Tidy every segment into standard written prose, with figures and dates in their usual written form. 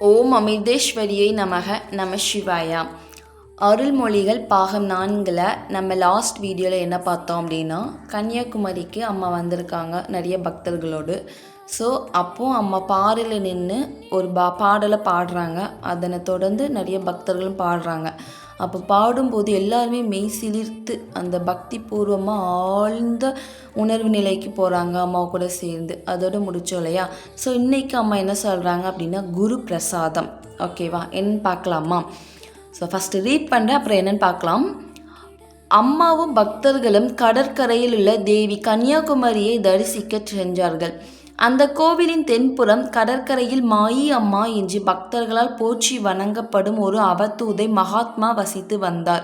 ஓம் அமிர்தேஸ்வரியை நமக நம சிவாயா. அருள்மொழிகள் பாகம் 4ல் நம்ம லாஸ்ட் வீடியோவில் என்ன பார்த்தோம் அப்படின்னா, கன்னியாகுமரிக்கு அம்மா வந்திருக்காங்க நிறைய பக்தர்களோடு. ஸோ அப்போது அம்மா பாறையில் நின்று ஒரு பாடலை பாடுறாங்க. அதனை தொடர்ந்து நிறைய பக்தர்களும் பாடுறாங்க. அப்போ பாடும்போது எல்லாருமே மெய் சிலிர்த்து அந்த பக்தி பூர்வமாக ஆழ்ந்த உணர்வு நிலைக்கு போகிறாங்க அம்மா கூட சேர்ந்து. அதோடு முடிச்சோம் இல்லையா? ஸோ இன்றைக்கி அம்மா என்ன சொல்கிறாங்க அப்படின்னா, குரு பிரசாதம். ஓகேவா, என்னன்னு பார்க்கலாமா? ஸோ ஃபஸ்ட்டு ரீட் பண்ணுறேன், அப்புறம் என்னென்னு பார்க்கலாம். அம்மாவும் பக்தர்களும் கடற்கரையில் உள்ள தேவி கன்னியாகுமரியை தரிசிக்க சென்றார்கள். அந்த கோவிலின் தென்புறம் கடற்கரையில் மாயி அம்மா என்று பக்தர்களால் போற்றி வணங்கப்படும் ஒரு அவதூதை மகாத்மா வசித்து வந்தார்.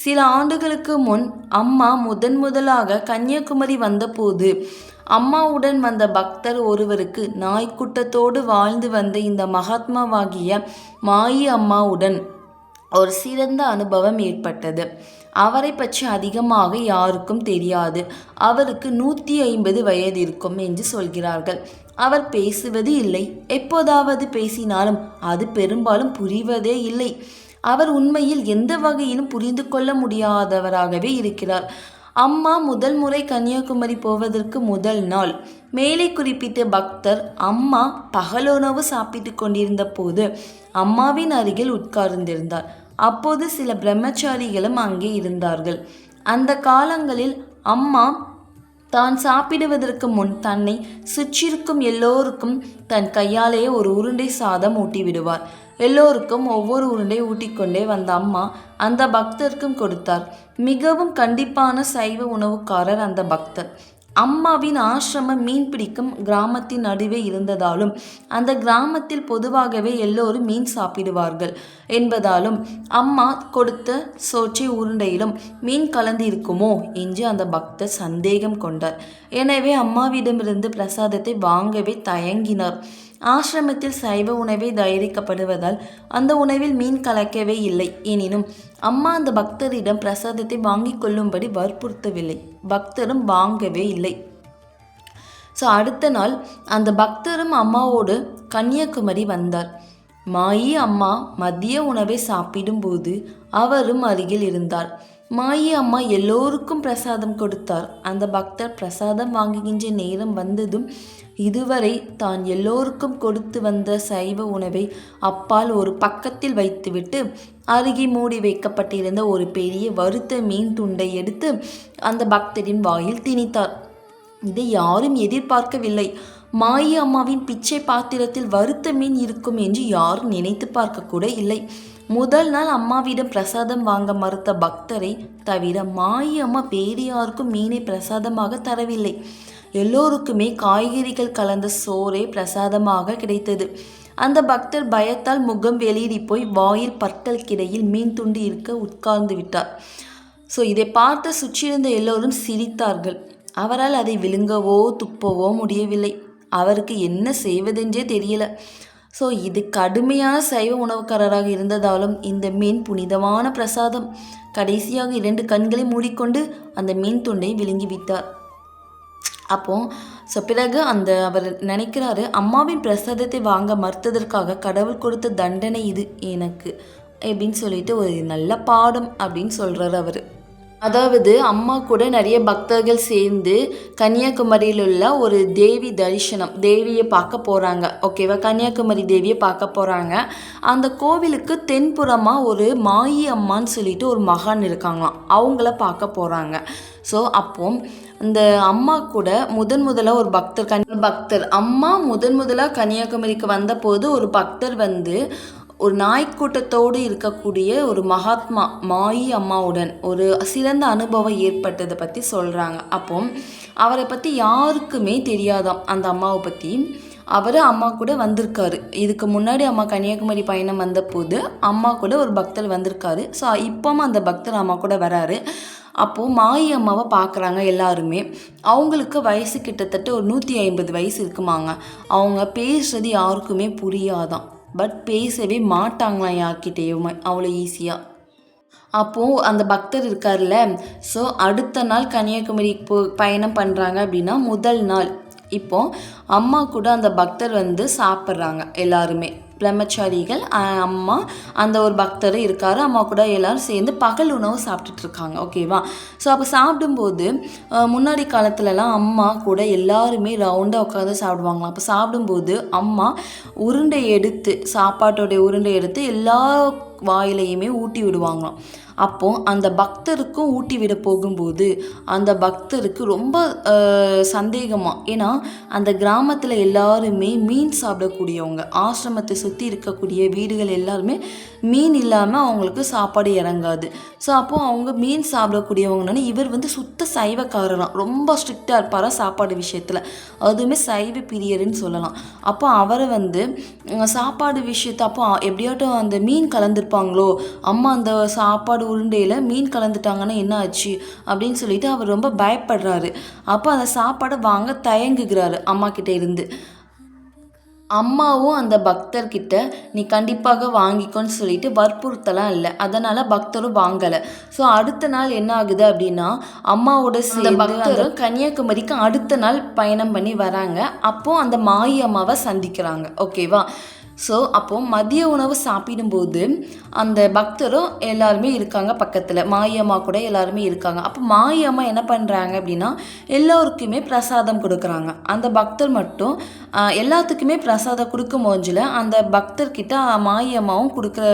சில ஆண்டுகளுக்கு முன் அம்மா முதலாக கன்னியாகுமரி வந்தபோது அம்மாவுடன் வந்த பக்தர் ஒருவருக்கு நாய்க்குட்டத்தோடு வாழ்ந்து வந்த இந்த மகாத்மாவாகிய மாயி அம்மாவுடன் ஒரு சிறந்த அனுபவம் ஏற்பட்டது. அவரை பற்றி அதிகமாக யாருக்கும் தெரியாது. அவருக்கு 150 வயது இருக்கும் என்று சொல்கிறார்கள். அவர் பேசுவது இல்லை. எப்போதாவது பேசினாலும் அது பெரும்பாலும் புரிவதே இல்லை. அவர் உண்மையில் எந்த வகையிலும் புரிந்து கொள்ள முடியாதவராகவே இருக்கிறார். அம்மா முதல் முறை கன்னியாகுமரி போவதற்கு முதல் நாள் மேலே குறிப்பிட்ட பக்தர் அம்மா பகலுணவு சாப்பிட்டு கொண்டிருந்த போது அம்மாவின் அருகில் உட்கார்ந்திருந்தார். அப்போது சில பிரம்மச்சாரிகளும் அங்கே இருந்தார்கள். அந்த காலங்களில் அம்மா தான் சாப்பிடுவதற்கு முன் தன்னை சுற்றிருக்கும் எல்லோருக்கும் தன் கையாலேயே ஒரு உருண்டை சாதம் ஊட்டி விடுவார். எல்லோருக்கும் ஒவ்வொரு உருண்டை ஊட்டிக்கொண்டே வந்த அம்மா அந்த பக்தருக்கும் கொடுத்தார். மிகவும் கண்டிப்பான சைவ உணவுக்காரர் அந்த பக்தர். அம்மாவின் ஆசிரமம் மீன் பிடிக்கும் கிராமத்தின் நடுவே இருந்ததாலும் அந்த கிராமத்தில் பொதுவாகவே எல்லோரும் மீன் சாப்பிடுவார்கள் என்பதாலும் அம்மா கொடுத்த சோற்றை உருண்டையிலும் மீன் கலந்து இருக்குமோ என்று அந்த பக்தர் சந்தேகம் கொண்டார். எனவே அம்மாவிடமிருந்து பிரசாதத்தை வாங்கவே தயங்கினார். ஆசிரமத்தில் சைவ உணவே தயாரிக்கப்படுவதால் அந்த உணவில் மீன் கலக்கவே இல்லை. எனினும் அம்மா அந்த பக்தரிடம் பிரசாதத்தை வாங்கி கொள்ளும்படி வற்புறுத்தவில்லை. பக்தரும் வாங்கவே இல்லை. ஸோ அடுத்த நாள் அந்த பக்தரும் அம்மாவோடு கன்னியாகுமரி வந்தார். மாயி அம்மா மதிய உணவை சாப்பிடும்போது அவரும் அருகில் இருந்தார். மாயி அம்மா எல்லோருக்கும் பிரசாதம் கொடுத்தார். அந்த பக்தர் பிரசாதம் வாங்குகின்ற நேரம் வந்ததும் இதுவரை தான் எல்லோருக்கும் கொடுத்து வந்த சைவ உணவை அப்பால் ஒரு பக்கத்தில் வைத்துவிட்டு அருகே மூடி வைக்கப்பட்டிருந்த ஒரு பெரிய வறுத்த மீன் துண்டை எடுத்து அந்த பக்தரின் வாயில் திணித்தார். இதை யாரும் எதிர்பார்க்கவில்லை. மாயி அம்மாவின் பிச்சை பாத்திரத்தில் வறுத்த மீன் இருக்கும் என்று யாரும் நினைத்து பார்க்க கூட இல்லை. முதல் நாள் அம்மாவிடம் பிரசாதம் வாங்க மறுத்த பக்தரை தவிர மாயி அம்மா வேறு யாருக்கும் மீனை பிரசாதமாக தரவில்லை. எல்லோருக்குமே காய்கறிகள் கலந்த சோறே பிரசாதமாக கிடைத்தது. அந்த பக்தர் பயத்தால் முகம் வெளியேறி போய் வாயில் பற்களுக்கிடையில் மீன் துண்டு இருக்க உட்கார்ந்து விட்டார். ஸோ இதை பார்த்து சுற்றியிருந்த எல்லோரும் சிரித்தார்கள். அவரால் அதை விழுங்கவோ துப்பவோ முடியவில்லை. அவருக்கு என்ன செய்வதென்றே தெரியல. ஸோ இது கடுமையான சைவ உணவுக்காரராக இருந்ததாலும் இந்த மீன் புனிதமான பிரசாதம். கடைசியாக 2 கண்களை மூடிக்கொண்டு அந்த மீன் துண்டை விழுங்கிவிட்டார். பிறகு அவர் நினைக்கிறாரு, அம்மாவின் பிரசாதத்தை வாங்க மறுத்ததற்காக கடவுள் கொடுத்த தண்டனை இது எனக்கு அப்படின்னு சொல்லிட்டு ஒரு நல்ல பாடம் அப்படின்னு சொல்கிறார் அவர். அதாவது அம்மா கூட நிறைய பக்தர்கள் சேர்ந்து கன்னியாகுமரியில் உள்ள ஒரு தேவி தரிசனம், தேவியை பார்க்க போகிறாங்க. ஓகேவா, கன்னியாகுமரி தேவியை பார்க்க போகிறாங்க. அந்த கோவிலுக்கு தென்புறமாக ஒரு மாயி அம்மான்னு சொல்லிட்டு ஒரு மகான் இருக்காங்களாம். அவங்கள பார்க்க போகிறாங்க. ஸோ அப்போ இந்த அம்மா கூட முதலாக ஒரு பக்தர் அம்மா முதலாக கன்னியாகுமரிக்கு வந்தபோது ஒரு பக்தர் ஒரு நாய்க்கூட்டத்தோடு இருக்கக்கூடிய ஒரு மகாத்மா மாயி அம்மாவுடன் ஒரு சிறந்த அனுபவம் ஏற்பட்டதை பற்றி சொல்கிறாங்க. அவரை பற்றி யாருக்குமே தெரியாதாம். அந்த அம்மாவை பற்றி அவர் அம்மா கூட வந்திருக்காரு. இதுக்கு முன்னாடி அம்மா கன்னியாகுமரி பயணம் வந்தபோது அம்மா கூட ஒரு பக்தர் வந்திருக்காரு. ஸோ இப்போவும் அந்த பக்தர் அம்மா கூட வராரு. மாயி அம்மாவை பார்க்குறாங்க எல்லாருமே. அவங்களுக்கு வயசு கிட்டத்தட்ட ஒரு 150 வயசு இருக்குமாங்க. அவங்க பேசுறது யாருக்குமே புரியாதான். பட் பேசவே மாட்டாங்களாம் யார்கிட்டேயுமே அவ்வளோ ஈஸியாக. அந்த பக்தர் இருக்கார்ல, ஸோ அடுத்த நாள் கன்னியாகுமரி பயணம் பண்ணுறாங்க அப்படின்னா முதல் நாள் அம்மா கூட அந்த பக்தர் சாப்பிட்றாங்க எல்லாருமே. பிரம்மச்சாரிகள் அம்மா அந்த ஒரு பக்தர் இருக்கார், அம்மா கூட எல்லோரும் சேர்ந்து பகல் உணவு சாப்பிட்டுட்ருக்காங்க. ஓகேவா? ஸோ அப்போ சாப்பிடும்போது முன்னாடி காலத்துலலாம் அம்மா கூட எல்லாருமே ரவுண்டாக உட்காந்து சாப்பிடுவாங்களாம். அப்போ சாப்பிடும்போது அம்மா உருண்டை எடுத்து சாப்பாட்டோடைய உருண்டை எடுத்து எல்லா வாயிலையுமே ஊட்டி விடுவாங்களாம். அப்போது அந்த பக்தருக்கும் ஊட்டி விட போகும்போது அந்த பக்தருக்கு ரொம்ப சந்தேகமாக, ஏன்னா அந்த கிராமத்தில் எல்லாருமே மீன் சாப்பிடக்கூடியவங்க, ஆசிரமத்தை சுற்றி இருக்கக்கூடிய வீடுகள் எல்லாருமே மீன் இல்லாமல் அவங்களுக்கு சாப்பாடு இறங்காது. ஸோ அப்போது அவங்க மீன் சாப்பிடக்கூடியவங்கன்னு இவர் வந்து சுத்த சைவக்காரலாம், ரொம்ப ஸ்ட்ரிக்டாக இருப்பாரா சாப்பாடு விஷயத்தில், அதுவுமே சைவ பிரியர்னு சொல்லலாம். அப்போ அவரை வந்து சாப்பாடு விஷயத்தை அப்போ எப்படியாட்டும் அந்த மீன் கலந்துருப்பாங்களோ, அம்மா அந்த சாப்பாடு உருண்டையில் மீன் கலந்துட்டாங்கன்னா என்ன ஆச்சு அப்படின்னு சொல்லிட்டு அவர் ரொம்ப பயப்படுறாரு. அப்போ அந்த சாப்பாடை வாங்க தயங்குகிறாரு அம்மா கிட்டே இருந்து. அம்மாவும் அந்த பக்தர்கிட்ட நீ கண்டிப்பாக வாங்கிக்கோன்னு சொல்லிட்டு வற்புறுத்தலாம் இல்லை, அதனால் பக்தரும் வாங்கலை. ஸோ அடுத்த நாள் என்ன ஆகுது அப்படின்னா, அம்மாவோட சேர்ந்து பக்தரும் கன்னியாகுமரிக்கு அடுத்த நாள் பயணம் பண்ணி வராங்க. அப்போது அந்த மாயி அம்மாவை சந்திக்கிறாங்க. ஓகேவா? ஸோ அப்போது மதிய உணவு சாப்பிடும்போது அந்த பக்தரும் எல்லாருமே இருக்காங்க பக்கத்தில், மாயம்மா கூட எல்லாருமே இருக்காங்க. அப்போ மாயம்மா என்ன பண்ணுறாங்க அப்படின்னா எல்லோருக்குமே பிரசாதம் கொடுக்குறாங்க. அந்த பக்தர் மட்டும் எல்லாத்துக்குமே பிரசாதம் கொடுக்கும் போஞ்சில் அந்த பக்தர்கிட்ட மாயம்மாவும் கொடுக்குற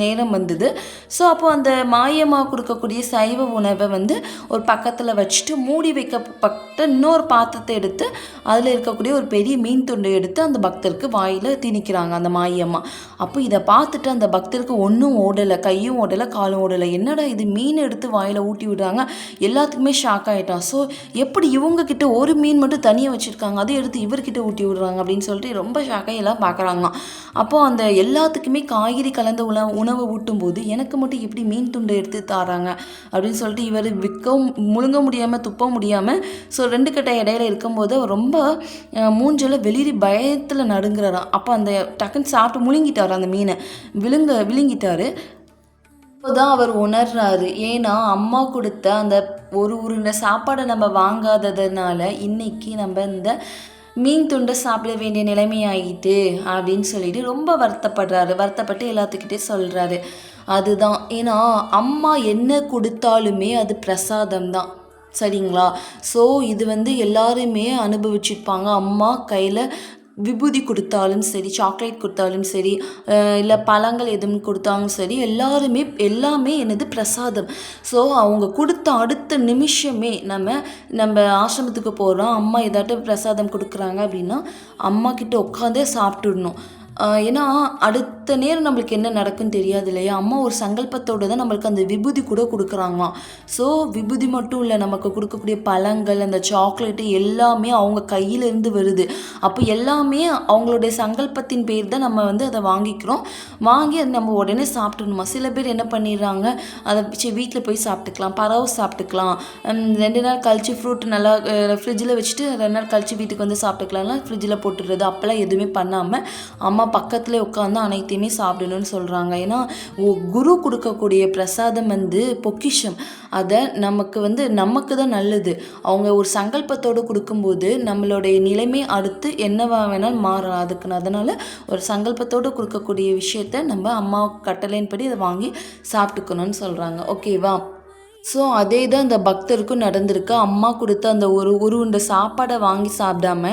நேரம் வந்தது. ஸோ அப்போது அந்த மாயம்மா கொடுக்கக்கூடிய சைவ உணவை வந்து ஒரு பக்கத்தில் வச்சுட்டு மூடி வைக்கப்பட்ட இன்னொரு பாத்திரத்தை எடுத்து அதில் இருக்கக்கூடிய ஒரு பெரிய மீன் துண்டை எடுத்து அந்த பக்தருக்கு வாயில் திணிக்கிறாங்க அந்த மாயம்மா. அப்போ இதை பார்த்துட்டு அந்த பக்தருக்கு ஒன்றும் ஓடலை, கையும் ஓடலை, காலும் ஓடலை, என்னடா இது மீன் எடுத்து வாயில் ஊட்டி விடுறாங்க, எல்லாத்துக்குமே ஷாக் ஆகிட்டான். ஸோ எப்படி இவங்கக்கிட்ட ஒரு மீன் மட்டும் தனியாக வச்சுருக்காங்க, அதை எடுத்து இவர்கிட்ட ஊட்டி விடுறாங்க அப்படின்னு சொல்லிட்டு ரொம்ப ஷாக்காக எல்லாம் பார்க்குறாங்களாம். அப்போது அந்த எல்லாத்துக்குமே காய்கறி கலந்த உணவை ஊட்டும்போது எனக்கு மட்டும் எப்படி மீன் துண்டை எடுத்து தாராங்க அப்படின்னு சொல்லிட்டு இவர் முழுங்க முடியாமல் துப்ப முடியாமல், ஸோ 2 கட்ட இடையில இருக்கும்போது அவர் ரொம்ப மூஞ்சில் வெளிரி பயத்தில் நடுங்கிறாராம். அப்போ அந்த டக்குன்னு சாப்பிட்டு முழுங்கிட்டார், அந்த மீனை விழுங்கிட்டாரு. அப்போதான் அவர் உணர்றாரு, ஏன்னா அம்மா கொடுத்த அந்த ஒரு உருண்டை சாப்பாடை நம்ம வாங்காததுனால இன்னைக்கு நம்ம இந்த மீன் துண்டை சாப்பிட வேண்டிய நிலைமை ஆகிட்டு அப்படின்னு சொல்லிட்டு ரொம்ப வருத்தப்பட்டு எல்லாத்துக்கிட்டே சொல்கிறாரு. அதுதான், ஏன்னா அம்மா என்ன கொடுத்தாலுமே அது பிரசாதம் தான், சரிங்களா? ஸோ இது வந்து எல்லாருமே அனுபவிச்சிருப்பாங்க. அம்மா கையில் விபூதி கொடுத்தாலும் சரி, சாக்லேட் கொடுத்தாலும் சரி, இல்லை பழங்கள் எதுவும் கொடுத்தாலும் சரி, எல்லாமே என்னது பிரசாதம். ஸோ அவங்க கொடுத்த அடுத்த நிமிஷமே நம்ம ஆசிரமத்துக்கு போகிறோம், அம்மா ஏதாட்டும் பிரசாதம் கொடுக்குறாங்க அப்படின்னா அம்மா கிட்ட உட்காந்தே சாப்பிட்டுடணும். ஏன்னா அடுத்த நேரம் நம்மளுக்கு என்ன நடக்குன்னு தெரியாது இல்லையா? அம்மா ஒரு சங்கல்பத்தோடு தான் நம்மளுக்கு அந்த விபூதி கூட கொடுக்குறாங்களாம். ஸோ விபூதி மட்டும் இல்லை, நமக்கு கொடுக்கக்கூடிய பழங்கள், அந்த சாக்லேட்டு எல்லாமே அவங்க கையிலேருந்து வருது. அப்போ எல்லாமே அவங்களுடைய சங்கல்பத்தின் பேர் தான் நம்ம வந்து அதை வாங்கி அதை நம்ம உடனே சாப்பிட்டுணுமா. சில பேர் என்ன பண்ணிடுறாங்க, அதை வீட்டில் போய் சாப்பிட்டுக்கலாம், பறவை சாப்பிட்டுக்கலாம், 2 நாள் கழித்து ஃப்ரூட் நல்லா ஃப்ரிட்ஜில் வச்சுட்டு 2 நாள் கழித்து வீட்டுக்கு வந்து சாப்பிட்டுக்கலாம்லாம் ஃப்ரிட்ஜில் போட்டுடுறது. அப்போல்லாம் எதுவுமே பண்ணாமல் அம்மா பக்கத்தில் உட்காந்து அனைத்தையுமே சாப்பிடணும்னு சொல்கிறாங்க. ஏன்னா குரு கொடுக்கக்கூடிய பிரசாதம் வந்து பொக்கிஷம், அதை நமக்கு தான் நல்லது. அவங்க ஒரு சங்கல்பத்தோடு கொடுக்கும்போது நம்மளுடைய நிலைமை அடுத்து என்னவா வேணாலும் மாறலாம். அதனால் ஒரு சங்கல்பத்தோடு கொடுக்கக்கூடிய விஷயத்த நம்ம அம்மா கட்டளையின்படி அதை வாங்கி சாப்பிட்டுக்கணும்னு சொல்கிறாங்க. ஓகேவா? ஸோ அதே தான் இந்த பக்தருக்கும் நடந்திருக்கு. அம்மா கொடுத்த அந்த உருண்டை சாப்பாடை வாங்கி சாப்பிடாம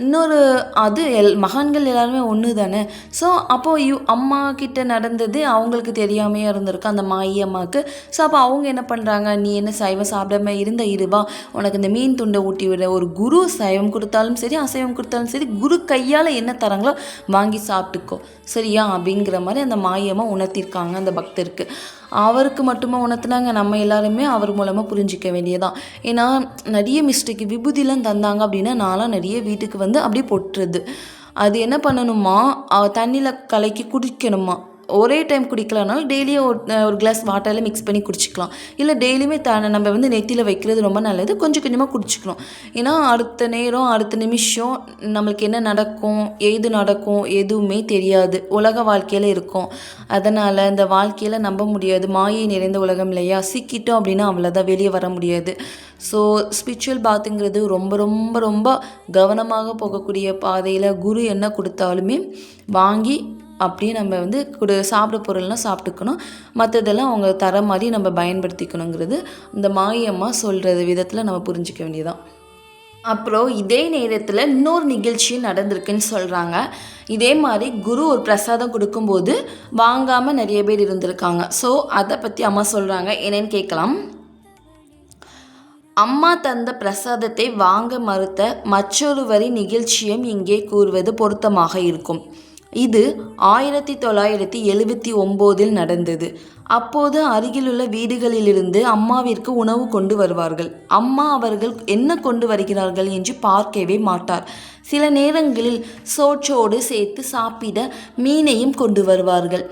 இன்னொரு அது மகான்கள் எல்லாருமே ஒன்று தானே. ஸோ அப்போது அம்மா கிட்ட நடந்தது அவங்களுக்கு தெரியாமையே இருந்திருக்கு அந்த மாயி அம்மாவுக்கு. ஸோ அப்போ அவங்க என்ன பண்ணுறாங்க, நீ என்ன சைவம் சாப்பிடாம இருவா, உனக்கு இந்த மீன் துண்டை ஊட்டி விட, ஒரு குரு சைவம் கொடுத்தாலும் சரி அசைவம் கொடுத்தாலும் சரி குரு கையால் என்ன தராங்களோ வாங்கி சாப்பிட்டுக்கோ, சரியா அப்படிங்கிற மாதிரி அந்த மாயம்மா உணர்த்திருக்காங்க அந்த பக்தருக்கு. அவருக்கு மட்டுமா உணர்த்தினாங்க, நம்ம எல்லாருமே அவர் மூலமாக புரிஞ்சிக்க வேண்டியதான். ஏன்னா நிறைய மிஸ்டேக் விபூதிலாம் தந்தாங்க அப்படின்னா நான்லாம் நிறைய வீட்டுக்கு வந்து அப்படியே போட்டுறது. அது என்ன பண்ணணுமா, தண்ணியில் கலக்கி குடிக்கணுமா. ஒரே டைம் குடிக்கலனாலும் டெய்லியும் ஒரு கிளாஸ் வாட்டரில் மிக்ஸ் பண்ணி குடிச்சிக்கலாம். இல்லை டெய்லியுமே நம்ம வந்து நெத்தியில் வைக்கிறது ரொம்ப நல்லது, கொஞ்சம் கொஞ்சமாக குடிச்சிக்கணும். ஏன்னா அடுத்த நேரம் அடுத்த நிமிஷம் நம்மளுக்கு என்ன நடக்கும் எதுவுமே தெரியாது, உலக வாழ்க்கையில் இருக்கும். அதனால் இந்த வாழ்க்கையில் நம்ப முடியாது, மாயை நிறைந்த உலகம் இல்லையா, சிக்கிட்டோம் அப்படின்னா அவ்வளோதான், வெளியே வர முடியாது. ஸோ ஸ்பிரிச்சுவல் பாத்துங்கிறது ரொம்ப ரொம்ப ரொம்ப கவனமாக போகக்கூடிய பாதையில் குரு என்ன கொடுத்தாலுமே வாங்கி அப்படியே நம்ம வந்து சாப்பிட பொருள்லாம் சாப்பிட்டுக்கணும், மற்றதெல்லாம் அவங்க தர மாதிரி நம்ம பயன்படுத்திக்கணுங்கிறது இந்த மாரியம்மா சொல்கிறது விதத்தில் நம்ம புரிஞ்சிக்க வேண்டியதான். அப்புறம் இதே நேரத்தில் இன்னொரு நிகழ்ச்சியும் நடந்திருக்குன்னு சொல்கிறாங்க. இதே மாதிரி குரு ஒரு பிரசாதம் கொடுக்கும்போது வாங்காமல் நிறைய பேர் இருந்திருக்காங்க. ஸோ அதை பற்றி அம்மா சொல்கிறாங்க, என்னன்னு கேட்கலாம். அம்மா தந்த பிரசாதத்தை வாங்க மறுத்த மற்றொருவரின் நிகழ்ச்சியும் இங்கே கூறுவது பொருத்தமாக இருக்கும். இது 1979 நடந்தது. அப்போது அருகிலுள்ள வீடுகளிலிருந்து அம்மாவிற்கு உணவு கொண்டு வருவார்கள். அம்மா அவர்கள் என்ன கொண்டு வருகிறார்கள் என்று பார்க்கவே மாட்டார். சில நேரங்களில் சோற்றோடு சேர்த்து சாப்பிட மீனையும் கொண்டு வருவார்கள்.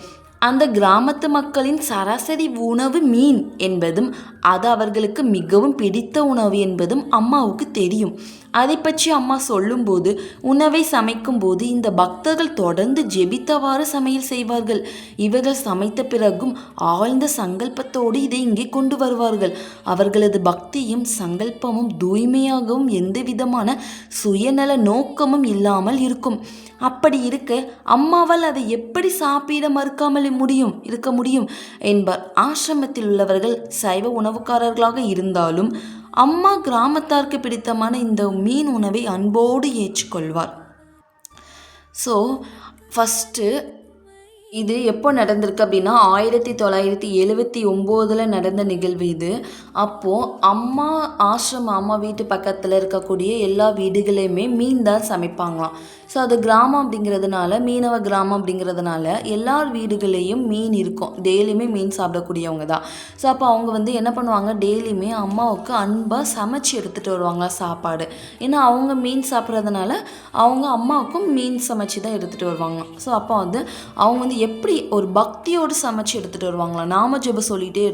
அந்த கிராமத்து மக்களின் சராசரி உணவு மீன் என்பதும் அது அவர்களுக்கு மிகவும் பிடித்த உணவு என்பதும் அம்மாவுக்கு தெரியும். அதை பற்றி அம்மா சொல்லும்போது உணவை சமைக்கும்போது இந்த பக்தர்கள் தொடர்ந்து ஜெபித்தவாறு சமையல் செய்வார்கள். இவர்கள் சமைத்த பிறகும் ஆழ்ந்த சங்கல்பத்தோடு இதை இங்கே கொண்டு வருவார்கள். அவர்களது பக்தியும் சங்கல்பமும் தூய்மையாகவும் எந்த விதமான சுயநல நோக்கமும் இல்லாமல் இருக்கும். அப்படி இருக்க அம்மாவால் அதை எப்படி சாப்பிட மறுக்காமல் இருக்க முடியும் என்பார். ஆசிரமத்தில் உள்ளவர்கள் சைவ உணவுக்காரர்களாக இருந்தாலும் அம்மா கிராமத்தாருக்கு பிடித்தமான இந்த மீன் உணவை அன்போடு ஏற்றுக்கொள்வார். ஸோ ஃபஸ்ட்டு இது எப்போ நடந்திருக்கு அப்படின்னா 1979 நடந்த நிகழ்வு இது. அப்போது அம்மா வீட்டு பக்கத்தில் இருக்கக்கூடிய எல்லா வீடுகளையுமே மீன் தான் சமைப்பாங்களாம். ஸோ அது கிராமம் அப்படிங்கிறதுனால, மீனவ கிராமம் அப்படிங்கிறதுனால எல்லார் வீடுகளையும் மீன் இருக்கும். டெய்லியுமே மீன் சாப்பிடக்கூடியவங்க தான். ஸோ அப்போ அவங்க வந்து என்ன பண்ணுவாங்க, டெய்லியுமே அம்மாவுக்கு அன்பாக சமைச்சு எடுத்துகிட்டு வருவாங்க சாப்பாடு. ஏன்னா அவங்க மீன் சாப்பிட்றதுனால அவங்க அம்மாவுக்கும் மீன் சமைச்சு தான் எடுத்துகிட்டு வருவாங்க. ஸோ அப்போ வந்து அவங்க வந்து எப்படி ஒரு பக்தியோடு சமைச்சு எடுத்துகிட்டு வருவாங்களாம், நாம ஜெப சொல்லிகிட்டே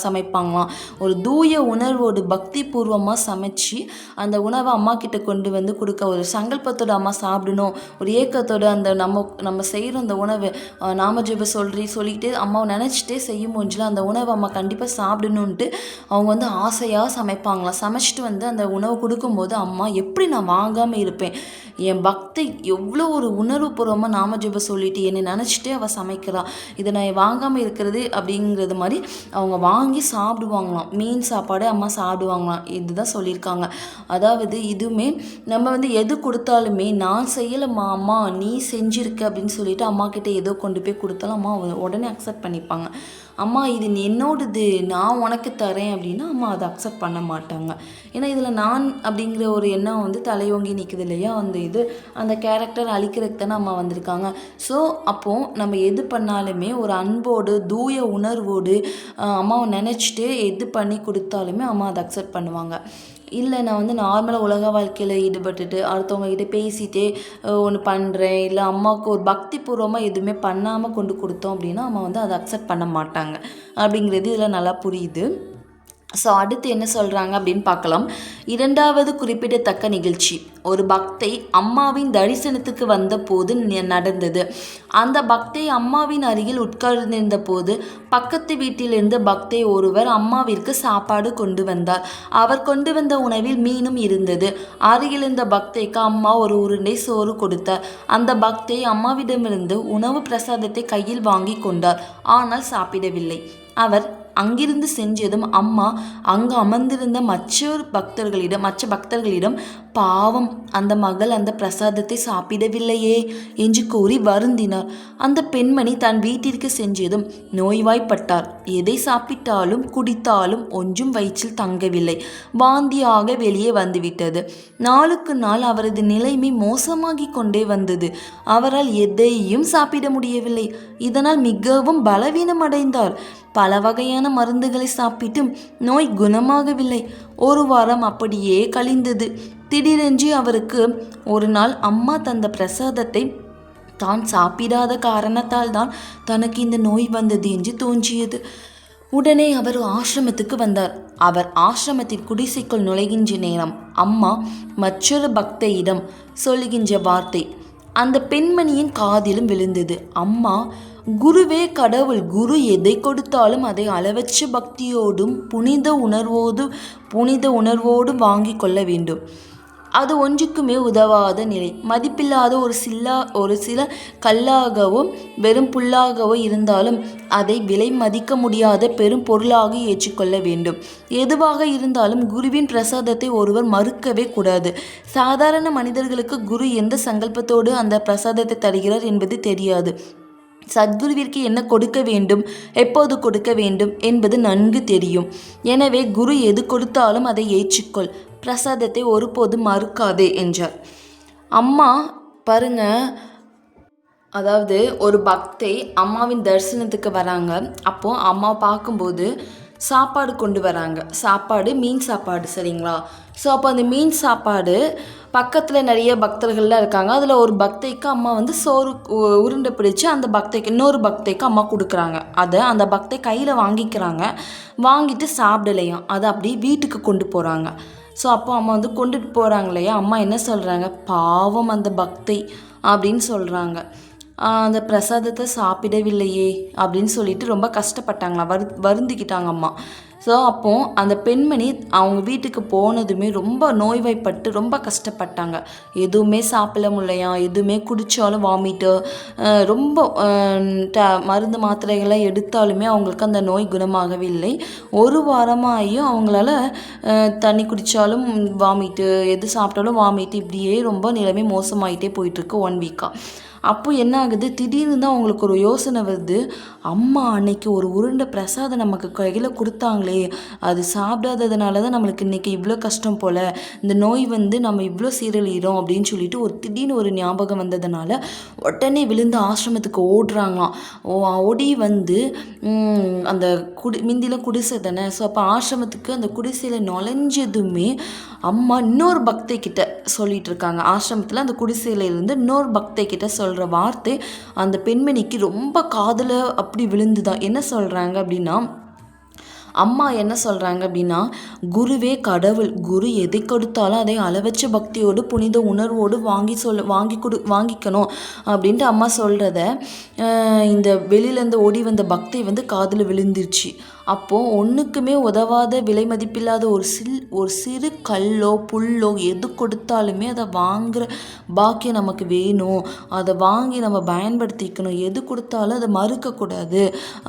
சமைப்பாங்களாம். ஒரு தூய உணர்வோடு பக்தி பூர்வமாக சமைச்சு அந்த உணவை அம்மா கிட்ட கொண்டு வந்து கொடுக்க, ஒரு சங்கல்பத்தோடு அம்மா சாப்பிடணும், ஒரு ஏக்கத்தோடு அந்த நம்ம செய்கிற அந்த உணவை நாம ஜெப சொல்லிட்டு அம்மாவை நினச்சிட்டே செய்யும் போஞ்சில் அந்த உணவை அம்மா கண்டிப்பாக சாப்பிடணுன்ட்டு அவங்க வந்து ஆசையாக சமைப்பாங்களாம். சமைச்சிட்டு வந்து அந்த உணவு கொடுக்கும்போது அம்மா எப்படி நான் வாங்காமல் இருப்பேன், என் பக்தி எவ்வளோ ஒரு உணர்வுபூர்வமாக நாம ஜெப சொல்லிட்டு என்னை நினச்சிட்டே அவள் சமைக்கிறா, இதை நான் வாங்காமல் இருக்கிறது அப்படிங்கிறது மாதிரி அவங்க வாங்கி சாப்பிடுவாங்களாம். மீன் சாப்பாடு அம்மா சாப்பிடுவாங்களாம். இதுதான் சொல்லியிருக்காங்க. அதாவது இதுவுமே நம்ம வந்து எது கொடுத்தாலுமே நான் செய்யலைம்மா அம்மா நீ செஞ்சுருக்க அப்படின்னு சொல்லிட்டு அம்மா கிட்டே ஏதோ கொண்டு போய் கொடுத்தாலும் அம்மா உடனே அக்செப்ட் பண்ணிப்பாங்க. அம்மா இது என்னோடது நான் உனக்கு தரேன் அப்படின்னா அம்மா அதை அக்செப்ட் பண்ண மாட்டாங்க. ஏன்னா இதில் நான் அப்படிங்கிற ஒரு எண்ணம் வந்து தலையோங்கி நிற்குது இல்லையா, அந்த கேரக்டர் அழிக்கிறதுக்கு தானே அம்மா வந்திருக்காங்க. ஸோ அப்போது நம்ம எது பண்ணாலுமே ஒரு அன்போடு தூய உணர்வோடு அம்மாவை நினச்சிட்டு எது பண்ணி கொடுத்தாலுமே அம்மா அதை அக்செப்ட் பண்ணுவாங்க. இல்லை நான் வந்து நார்மலாக உலக வாழ்க்கையில் ஈடுபட்டுட்டு அடுத்தவங்ககிட்ட பேசிகிட்டே ஒன்று பண்ணுறேன், இல்லை அம்மாவுக்கு ஒரு பக்தி பூர்வமாக எதுவுமே பண்ணாமல் கொண்டு கொடுத்தோம் அப்படின்னா அம்மா வந்து அதை அக்செப்ட் பண்ண மாட்டாங்க அப்படிங்கிறது இதில் நல்லா புரியுது. ஸோ அடுத்து என்ன சொல்கிறாங்க அப்படின்னு பார்க்கலாம். 2வது குறிப்பிடத்தக்க நிகழ்ச்சி ஒரு பக்தை அம்மாவின் தரிசனத்துக்கு வந்த போது நடந்தது. அந்த பக்தை அம்மாவின் அருகில் உட்கார்ந்திருந்த போது பக்கத்து வீட்டிலிருந்து பக்தை ஒருவர் அம்மாவிற்கு சாப்பாடு கொண்டு வந்தார். அவர் கொண்டு வந்த உணவில் மீனும் இருந்தது. அருகில் இருந்த பக்தைக்கு அம்மா ஒரு உருண்டை சோறு கொடுத்தார். அந்த பக்தை அம்மாவிடமிருந்து உணவு பிரசாதத்தை கையில் வாங்கி கொண்டார். ஆனால் சாப்பிடவில்லை. அவர் அங்கிருந்து சென்றதும் அம்மா அங்கு அமர்ந்திருந்த மற்ற பக்தர்களிடம் பாவம் அந்த மகள் அந்த பிரசாதத்தை சாப்பிடவில்லையே என்று கூறி வருந்தினார். அந்த பெண்மணி தன் வீட்டிற்கு சென்றதும் நோய்வாய்ப்பட்டார். எதை சாப்பிட்டாலும் குடித்தாலும் ஒன்றும் வயிற்றில் தங்கவில்லை. வாந்தியாக வெளியே வந்துவிட்டது. நாளுக்கு நாள் அவரது நிலைமை மோசமாகி கொண்டே வந்தது. அவரால் எதையும் சாப்பிட முடியவில்லை. இதனால் மிகவும் பலவீனமடைந்தார். பல வகையான மருந்துகளை சாப்பிட்டும் நோய் குணமாகவில்லை. 1 வாரம் அப்படியே கழிந்தது. திடீரென்று அவருக்கு ஒரு நாள் அம்மா தந்த பிரசாதத்தை தான் சாப்பிடாத காரணத்தால் தான் தனக்கு இந்த நோய் வந்தது என்று தோன்றியது. உடனே அவர் ஆசிரமத்துக்கு வந்தார். அவர் ஆசிரமத்தின் குடிசைக்குள் நுழைகின்ற நேரம் அம்மா மற்றொரு பக்தையிடம் சொல்லுகின்ற வார்த்தை அந்த பெண்மணியின் காதிலும் விழுந்தது. அம்மா, குருவே கடவுள், குரு எதை கொடுத்தாலும் அதை அளவற்ற பக்தியோடும் புனித உணர்வோடும் வாங்கி கொள்ள வேண்டும். அது ஒன்றுக்குமே உதவாத நிலை. மதிப்பில்லாத ஒரு சில கல்லாகவோ வெறும் புல்லாகவோ இருந்தாலும் அதை விலை மதிக்க முடியாத பெரும் பொருளாக ஏற்றுக்கொள்ள வேண்டும். எதுவாக இருந்தாலும் குருவின் பிரசாதத்தை ஒருவர் மறுக்கவே கூடாது. சாதாரண மனிதர்களுக்கு குரு எந்த சங்கல்பத்தோடு அந்த பிரசாதத்தை தருகிறார் என்பது தெரியாது. சத்குருவிற்கு என்ன கொடுக்க வேண்டும், எப்போது கொடுக்க வேண்டும் என்பது நன்கு தெரியும். எனவே குரு எது கொடுத்தாலும் அதை ஏற்றுக்கொள், பிரசாதத்தை ஒருபோதும் மறுக்காதே என்றார். அம்மா பாருங்க, அதாவது ஒரு பக்தை அம்மாவின் தரிசனத்துக்கு வராங்க. அப்போது அம்மா பார்க்கும்போது சாப்பாடு கொண்டு வராங்க. சாப்பாடு மீன் சாப்பாடு, சரிங்களா? ஸோ அப்போ அந்த மீன் சாப்பாடு பக்கத்தில் நிறைய பக்தர்கள்லாம் இருக்காங்க. அதில் ஒரு பக்தைக்கு அம்மா வந்து சோறு உருண்டை பிடிச்சி அந்த பக்தைக்கு இன்னொரு பக்தைக்கு அம்மா கொடுக்குறாங்க. அதை அந்த பக்தை கையில் வாங்கிக்கிறாங்க. வாங்கிட்டு சாப்பிடலையாம். அதை அப்படியே வீட்டுக்கு கொண்டு போகிறாங்க. ஸோ அப்போ அம்மா வந்து கொண்டுட்டு போகிறாங்க இல்லையா, அம்மா என்ன சொல்கிறாங்க, பாவம் அந்த பக்தை அப்படின்னு சொல்கிறாங்க. அந்த பிரசாதத்தை சாப்பிடவில்லையே அப்படின்னு சொல்லிட்டு ரொம்ப கஷ்டப்பட்டாங்களா, வருந்திக்கிட்டாங்க அம்மா. ஸோ அப்போது அந்த பெண்மணி அவங்க வீட்டுக்கு போனதுமே ரொம்ப நோய்வாய்ப்பட்டு ரொம்ப கஷ்டப்பட்டாங்க. எதுவுமே சாப்பிட முடியலையா, எதுவுமே குடித்தாலும் வாமிட்டு, ரொம்ப மருந்து மாத்திரைகள்லாம் எடுத்தாலுமே அவங்களுக்கு அந்த நோய் குணமாகவே இல்லை. ஒரு வாரமாகியும் அவங்களால தண்ணி குடித்தாலும் வாமிட்டு, எது சாப்பிட்டாலும் வாமிட்டு, இப்படியே ரொம்ப நிலைமை மோசமாயிட்டே போயிட்டுருக்கு 1 வீக்காக. அப்போ என்ன ஆகுது, திடீர்னு தான் அவங்களுக்கு ஒரு யோசனை வருது. அம்மா அன்னைக்கு ஒரு உருண்டை பிரசாதம் நமக்கு கையில் கொடுத்தாங்களே, அது சாப்பிடாததுனால தான் நம்மளுக்கு இன்றைக்கி இவ்வளோ கஷ்டம் போல், இந்த நோய் வந்து நம்ம இவ்வளோ சீரழிகிறோம் அப்படின்னு சொல்லிட்டு திடீர்னு ஒரு ஞாபகம் வந்ததுனால உடனே விழுந்து ஆசிரமத்துக்கு ஓடுறாங்களாம். ஓடி வந்து அந்த மிந்தியில் குடிசை தானே, ஸோ அப்போ ஆசிரமத்துக்கு அந்த குடிசையில் நுழைஞ்சதுமே அம்மா இன்னொரு பக்தை கிட்ட சொல்லிட்டு இருக்காங்க. ஆசிரமத்தில் அந்த குடிசையில் இருந்து இன்னொரு பக்தை கிட்ட சொல்கிற வார்த்தை அந்த பெண்மணிக்கு ரொம்ப காதில் அப்படி விழுந்துதான். என்ன சொல்கிறாங்க அப்படின்னா, அம்மா என்ன சொல்கிறாங்க அப்படின்னா, குருவே கடவுள், குரு எதை கொடுத்தாலும் அதை அளவற்ற பக்தியோடு புனித உணர்வோடு வாங்கிக்கணும் அப்படின்ட்டு அம்மா சொல்கிறத இந்த வெளியிலேருந்து ஓடி வந்த பக்தி வந்து காதில் விழுந்துருச்சு. அப்போது ஒன்றுக்குமே உதவாத விலை மதிப்பில்லாத ஒரு சிறு கல்லோ புல்லோ எது கொடுத்தாலுமே அதை வாங்குகிற பாக்கியம் நமக்கு வேணும். அதை வாங்கி நம்ம பயன்படுத்திக்கணும். எது கொடுத்தாலும் அதை மறுக்கக்கூடாது.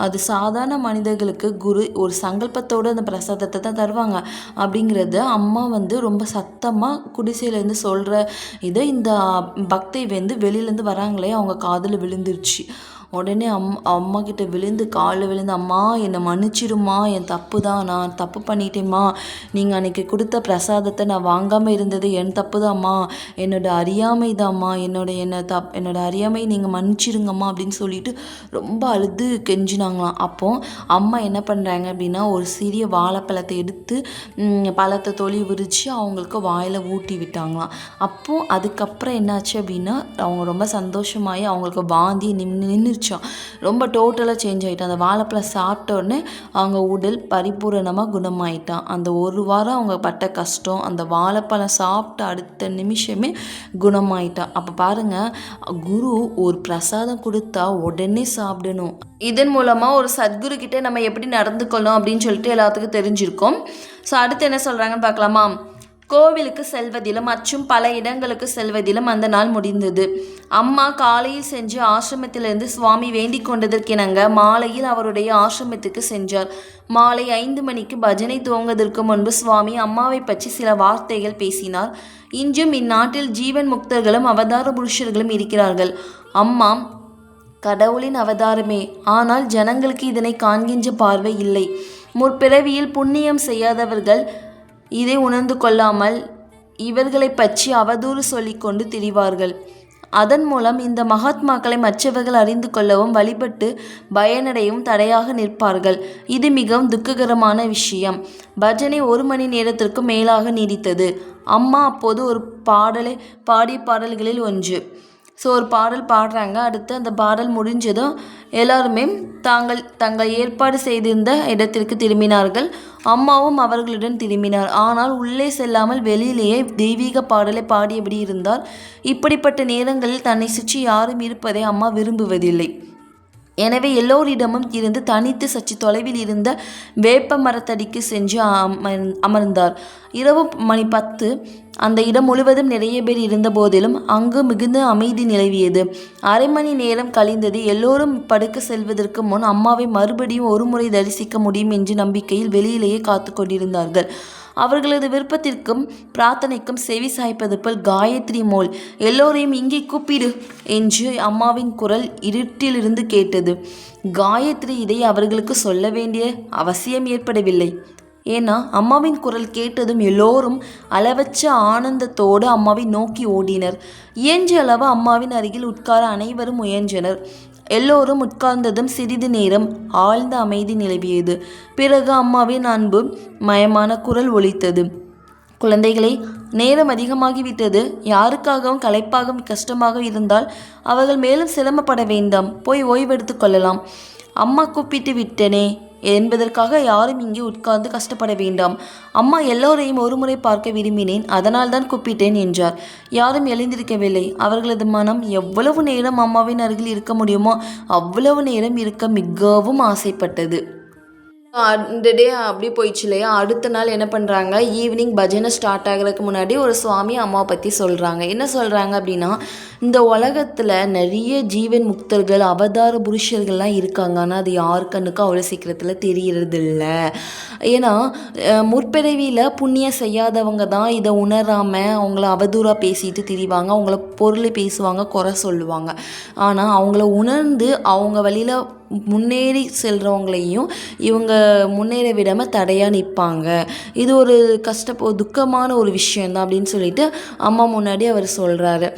அது சாதாரண மனிதர்களுக்கு குரு ஒரு சங்கல்பத்தோடு அந்த பிரசாதத்தை தான் தருவாங்க அப்படிங்கிறத அம்மா வந்து ரொம்ப சத்தமாக குடிசையிலேருந்து சொல்கிற இதை இந்த பக்தை வந்து வெளியிலேருந்து வராங்களே அவங்க காதில் விழுந்துருச்சு. உடனே அம்மா கிட்ட விழுந்து காலில் விழுந்து, அம்மா என்னை மன்னிச்சிடுமா, என் தப்பு தான், நான் தப்பு பண்ணிட்டேம்மா, நீங்கள் அன்றைக்கி கொடுத்த பிரசாதத்தை நான் வாங்காமல் இருந்தது என் தப்பு தான்ம்மா, என்னோடய அறியாமை தான்ம்மா, என்னோட அறியாமை நீங்கள் மன்னிச்சிடுங்கம்மா அப்படின்னு சொல்லிட்டு ரொம்ப அழுது கெஞ்சினாங்களாம். அப்போது அம்மா என்ன பண்ணுறாங்க அப்படின்னா, ஒரு சிறிய வாழைப்பழத்தை எடுத்து பழத்தை தொலி விரித்து அவங்களுக்கு வாயில் ஊட்டி விட்டாங்களாம். அப்போது அதுக்கப்புறம் என்னாச்சு அப்படின்னா, அவங்க ரொம்ப சந்தோஷமாகி அவங்களுக்கு வாந்தி நின்றுச்சு. ரொம்ப டோட்டலாக சேஞ்ச் ஆகிட்டான். அந்த வாழைப்பழம் சாப்பிட்டோடனே அவங்க உடல் பரிபூரணமாக குணமாயிட்டான். அந்த ஒரு வாரம் அவங்க பட்ட கஷ்டம் அந்த வாழைப்பழம் சாப்பிட்ட அடுத்த நிமிஷமே குணமாயிட்டான். அப்போ பாருங்கள், குரு ஒரு பிரசாதம் கொடுத்தா உடனே சாப்பிடணும். இதன் மூலமாக ஒரு சத்குரு கிட்டே நம்ம எப்படி நடந்துக்கணும் அப்படின்னு சொல்லிட்டு எல்லாத்துக்கும் தெரிஞ்சிருக்கோம். ஸோ அடுத்து என்ன சொல்கிறாங்கன்னு பார்க்கலாமா. கோவிலுக்கு செல்வதிலும் மற்றும் பல இடங்களுக்கு செல்வதிலும் அந்த நாள் முடிந்தது. அம்மா காலையில் சென்று ஆசிரமத்திலிருந்து சுவாமி வேண்டிக் கொண்டதற்கிணங்க மாலையில் அவருடைய ஆசிரமத்துக்கு சென்றார். மாலை 5 மணிக்கு பஜனை துவங்குவதற்கு முன்பு சுவாமி அம்மாவை பற்றி சில வார்த்தைகள் பேசினார். இன்றும் இந்நாட்டில் ஜீவன் முக்தர்களும் அவதார புருஷர்களும் இருக்கிறார்கள். அம்மா கடவுளின் அவதாரமே, ஆனால் ஜனங்களுக்கு இதனை காண்கின்ற பார்வை இல்லை. முற்பிறவியில் புண்ணியம் செய்யாதவர்கள் இதை உணர்ந்து கொள்ளாமல் இவர்களை பற்றி அவதூறு சொல்லிக்கொண்டு திரிவார்கள். அதன் மூலம் இந்த மகாத்மாக்களை மற்றவர்கள் அறிந்து கொள்ளவும் வழிபட்டு பயனடையவும் தடையாக நிற்பார்கள். இது மிகவும் துக்ககரமான விஷயம். பஜனை 1 மணி நேரத்திற்கு மேலாக நீடித்தது. அம்மா அப்போது ஒரு பாடிய பாடல்களில் ஒன்று. ஸோ ஒரு பாடல் பாடுறாங்க. அடுத்து அந்த பாடல் முடிஞ்சதும் எல்லாருமே தங்கள் ஏற்பாடு செய்திருந்த இடத்திற்கு திரும்பினார்கள். அம்மாவும் அவர்களுடன் திரும்பினார். ஆனால் உள்ளே செல்லாமல் வெளியிலேயே தெய்வீக பாடலை பாடியபடி இருந்தார். இப்படிப்பட்ட நேரங்களில் தன்னை சுற்றி யாரும் இருப்பதை அம்மா விரும்புவதில்லை. எனவே எல்லோரிடமும் இருந்து தனித்து சற்று தொலைவில் இருந்த வேப்ப மரத்தடிக்கு சென்று அமர்ந்தார். இரவு மணி 10. அந்த இடம் முழுவதும் நிறைய பேர் இருந்த போதிலும் அங்கு மிகுந்த அமைதி நிலவியது. அரை மணி நேரம் கழிந்தது. எல்லோரும் படுக்க செல்வதற்கு முன் அம்மாவை மறுபடியும் ஒரு முறை தரிசிக்க முடியும் என்ற நம்பிக்கையில் வெளியிலேயே காத்து கொண்டிருந்தார்கள். அவர்களது விருப்பத்திற்கும் பிரார்த்தனைக்கும் செவி சாய்ப்பது போல் காயத்ரி மோல் எல்லோரையும் இங்கே கூப்பிடு என்று அம்மாவின் குரல் இருட்டிலிருந்து கேட்டது. காயத்ரி இதை அவர்களுக்கு சொல்ல வேண்டிய அவசியம் ஏற்படவில்லை. ஏன்னா அம்மாவின் குரல் கேட்டதும் எல்லோரும் அளவற்ற ஆனந்தத்தோடு அம்மாவை நோக்கி ஓடினர். இயன்ற அளவு அம்மாவின் அருகில் உட்கார அனைவரும் முயன்றனர். எல்லோரும் உட்கார்ந்ததும் சிறிது நேரம் ஆழ்ந்த அமைதி நிலவியது. பிறகு அம்மாவின் அன்பு மயமான குரல் ஒலித்தது. குழந்தைகளே, நேரம் அதிகமாகிவிட்டது. யாருக்காகவும் களைப்பாகவும் கஷ்டமாக இருந்தால் அவர்கள் மேலும் சிரமப்பட வேண்டாம். போய் ஓய்வெடுத்து கொள்ளலாம். அம்மா கூப்பிட்டு விட்டனே என்பதற்காக யாரும் இங்கே உட்கார்ந்து கஷ்டப்பட வேண்டாம். அம்மா எல்லோரையும் ஒருமுறை பார்க்க விரும்பினேன், அதனால் தான் கூப்பிட்டேன் என்றார். யாரும் எழுந்திருக்கவில்லை. அவர்களது மனம் எவ்வளவு நேரம் அம்மாவின் அருகில் இருக்க முடியுமோ அவ்வளவு நேரம் இருக்க மிகவும் ஆசைப்பட்டது. அந்த டே அப்படி போயிடுச்சு இல்லையா. அடுத்த நாள் என்ன பண்ணுறாங்க, ஈவினிங் பஜனை ஸ்டார்ட் ஆகிறதுக்கு முன்னாடி ஒரு சுவாமி அம்மாவை பற்றி சொல்கிறாங்க. என்ன சொல்கிறாங்க அப்படின்னா, இந்த உலகத்தில் நிறைய ஜீவன் முக்தர்கள் அவதார புருஷர்கள்லாம் இருக்காங்க. ஆனால் அது யார் கண்ணுக்கும் அவ்வளோ சீக்கிரத்தில் தெரியறதில்ல. ஏன்னா முற்பிறவியில் புண்ணியம் செய்யாதவங்க தான் இதை உணராமல் அவங்கள அவதூறாக பேசிட்டு திரிவாங்க. அவங்கள பொருள் பேசுவாங்க, குறை சொல்லுவாங்க. ஆனால் அவங்கள உணர்ந்து அவங்க வழியில் முன்னேறி செல்கிறவங்களையும் இவங்க முன்னேற விடாமல் தடையாக நிற்பாங்க. இது ஒரு துக்கமான ஒரு விஷயந்தான் அப்படின்னு சொல்லிட்டு அம்மா முன்னாடி அவர் சொல்கிறாரு.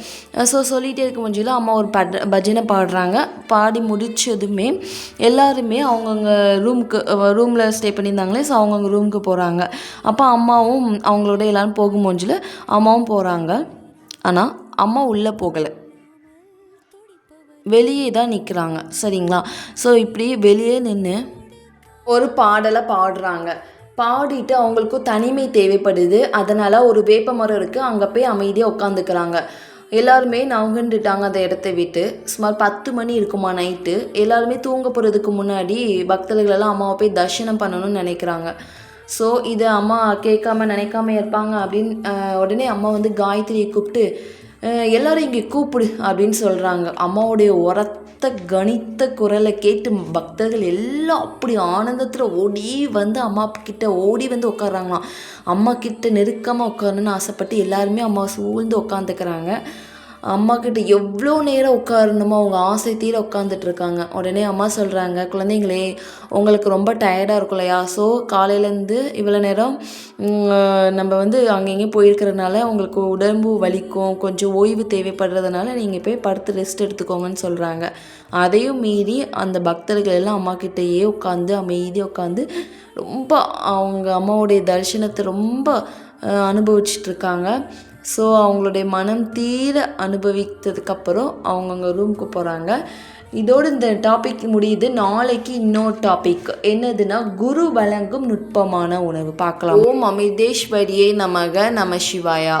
சொல்லிகிட்டே இருக்க முடியல. அம்மா ஒரு பஜனை பாடுறாங்க. பாடி முடித்ததுமே எல்லாருமே அவங்கவுங்க ரூமில் ஸ்டே பண்ணியிருந்தாங்களே, ஸோ அவங்கவுங்க ரூமுக்கு போகிறாங்க. அப்போ அம்மாவும் அவங்களோட எல்லோரும் போக முடியல. அம்மாவும் போகிறாங்க. ஆனால் அம்மா உள்ளே போகலை, வெளியே தான் நிற்கிறாங்க. சரிங்களா. ஸோ இப்படி வெளியே நின்று ஒரு பாடலை பாடுறாங்க. பாடிட்டு அவங்களுக்கும் தனிமை தேவைப்படுது. அதனால் ஒரு வேப்ப மரம் இருக்குது, அங்கே போய் அமைதியாக உட்காந்துக்கிறாங்க. எல்லாருமே நகண்டுட்டாங்க அந்த இடத்த விட்டு. சுமார் 10 மணி இருக்குமா நைட்டு. எல்லாருமே தூங்க போகிறதுக்கு முன்னாடி பக்தர்களெல்லாம் அம்மாவை போய் தரிசனம் பண்ணணும்னு நினைக்கிறாங்க. ஸோ இதை அம்மா கேட்காம நினைக்காம இருப்பாங்க அப்படின்னு உடனே அம்மா வந்து காயத்ரியை கூப்பிட்டு எல்லோரும் இங்கே கூப்பிடு அப்படின்னு சொல்கிறாங்க. அம்மாவுடைய உரத்த கணித்த குரலை கேட்டு பக்தர்கள் எல்லாம் அப்படி ஆனந்தத்தில் ஓடி வந்து அம்மா கிட்ட ஓடி வந்து உட்காராங்களாம். அம்மா கிட்ட நெருக்கமாக உட்காரணுன்னு ஆசைப்பட்டு எல்லாருமே அம்மா சூழ்ந்து உட்காந்துக்கிறாங்க. அம்மா கிட்ட எவ்வளோ நேரம் உட்காரணுமோ அவங்க ஆசை தீர உட்காந்துட்ருக்காங்க. உடனே அம்மா சொல்கிறாங்க, குழந்தைங்களே உங்களுக்கு ரொம்ப டயர்டாக இருக்கும் இல்லையா, ஸோ காலையிலேருந்து இவ்வளோ நேரம் நம்ம வந்து அங்கங்கே போயிருக்கிறதுனால உங்களுக்கு உடம்பு வலிக்கும், கொஞ்சம் ஓய்வு தேவைப்படுறதுனால நீங்கள் போய் படுத்து ரெஸ்ட் எடுத்துக்கோங்கன்னு சொல்கிறாங்க. அதையும் மீறி அந்த பக்தர்கள் எல்லாம் அம்மா கிட்டேயே உட்காந்து அமைதியாக உட்காந்து ரொம்ப அவங்க அம்மாவுடைய தரிசனத்தை ரொம்ப அனுபவிச்சிட்ருக்காங்க. ஸோ அவங்களுடைய மனம் தீர அனுபவித்ததுக்கப்புறம் அவங்கவுங்க ரூமுக்கு போகிறாங்க. இதோடு இந்த டாபிக் முடியுது. நாளைக்கு இன்னொரு டாபிக் என்னதுன்னா, குரு வழங்கும் நுட்பமான உணவு பார்க்கலாம். ஓம் அமிர்தேஸ்வரியே நமக நம சிவாயா.